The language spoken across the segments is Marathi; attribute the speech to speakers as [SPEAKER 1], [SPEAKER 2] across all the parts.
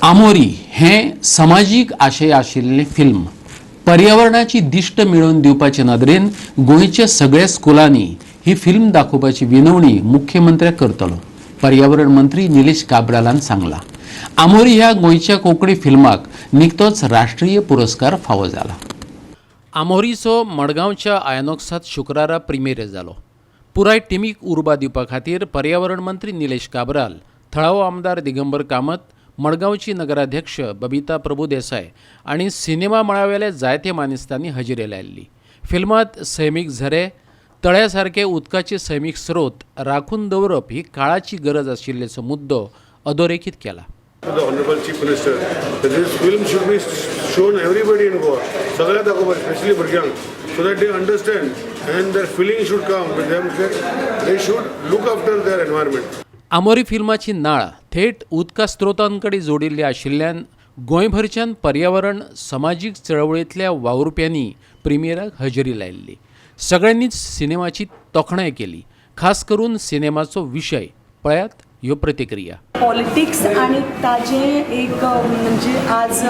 [SPEAKER 1] आमोरी हे सामाजिक आशय आशिल्ले फिल्म पर्यावरणाची दिष्ट मिळवून दिवपाचे नदरेन गोंयच्या सगळ्या स्कुलांनी ही फिल्म दाखोवपाची विनवणी मुख्यमंत्र्याक करतलो। पर्यावरण मंत्री निलेश काब्रालान सांगला। आमोरी ह्या गोंयच्या कोंकणी फिल्माक निकतोच राष्ट्रीय पुरस्कार फावो जाला। आमोरीचो मडगांवच्या आयनॉक्सात शुक्रारा प्रीमियर जालो। पुराय टिमीक उर्बा दिवपा खातीर पर्यावरण मंत्री निलेश काब्राल, थळावो आमदार दिगंबर कामत, मडगांवची नगराध्यक्ष बबिता प्रभुदेसाय आणि सिनेमा मळावेले जायते मानेस्तांनी हजेरी लायिल्ली। फिल्मात सैमीक झरे, तळ्यासारखे उदकाचे सैमीक स्रोत राखून दवरप ही काळाची गरज आशिल्ल्याचो मुद्दो अधोरेखित केला।
[SPEAKER 2] The Honorable Chief Minister that this film should be shown everybody in Goa, सगळ्या दाखोवपाक, especially भुरग्यांक, so that they understand and their feeling should come with them that they should look after their environment.
[SPEAKER 1] आमोरी फिल्माची नाळ थेट उदका स्त्रोतांकडे जोडिल्ली आशिल्ल्यान गोंयभरच्यान पर्यावरण सामाजीक चळवळींतल्या वावुरप्यांनी प्रिमियराक हजेरी लायिल्ली। सगळ्यांनीच सिनेमाची तोखणाय केली, खास करून सिनेमाचो विशय। पळयात ह्यो प्रतिक्रिया।
[SPEAKER 3] पॉलिटिक्स आणि ताजे एक म्हणजे आज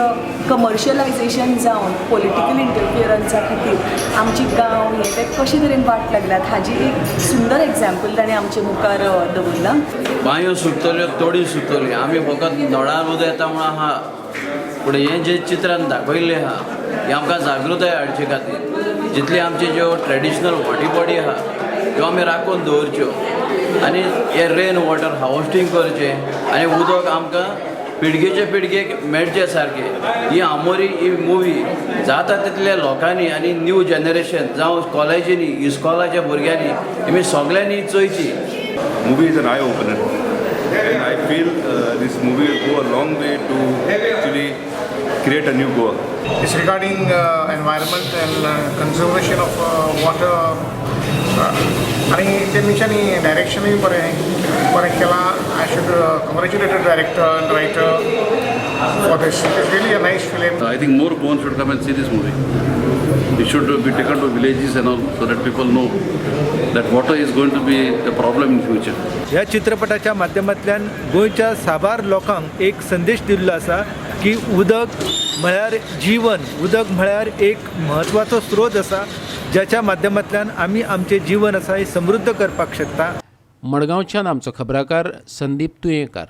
[SPEAKER 3] कमर्शियलायझेशन जावन पॉलिटिकल इंटरफियरन्सा खातीर आमची गांव हे ते कशे तरेन वाट लागल्यात हाजी एक सुंदर एग्जाम्पल ताणें आमचे मुखार दवरलां।
[SPEAKER 4] बांयो सुकतल्यो तोडी सुकतली, आमी फकत नळार उदक येता म्हणून आहा, पूण हें जे चित्रान दाखयल्लें आहा हें आमकां जागृताय हाडचे खातीर जितली आमची ज्यो ट्रेडिशनल वॉटर बॉडी आहा त्यो आमी राखून दवरच्यो आनी हे रेन वॉटर हार्वेस्टिंग करचें आनी उदक आमकां पिळगेचे पिळगेक मेळचें सारकें। ही आमोरी ही मुवी जाता तितल्या लोकांनी आनी न्यू जनरेशन जावं कॉलेजींनी इस्कॉलाच्या भुरग्यांनी हेमी सगळ्यांनी चोयची।
[SPEAKER 5] Movie is an eye opener, and I feel this movie will go a long way to actually create a new Goa.
[SPEAKER 6] It's regarding environment and conservation of water. आणि ते मिशननी डायरेक्शनही बरें केला। I should congratulate the director and writer for this. It's really a nice film.
[SPEAKER 7] I think more Goans should come and see this movie. It should be taken to villages and all so that people know that water is going to be a problem in future.
[SPEAKER 8] ह्या चित्रपटाच्या माध्यमांतल्यान गोंयच्या साबार लोकांक एक संदेश दिल्लो आसा की उदक म्हळ्यार जीवन, उदक म्हळ्यार एक म्हत्वाचो स्रोत आसा ज्याच्या माध्यमांतल्यान आमी आमचे जीवन आसा हे समृद्ध करपाक शकता।
[SPEAKER 1] मडगांवच्यान आमचो खबराकार संदीप तुयेंकार।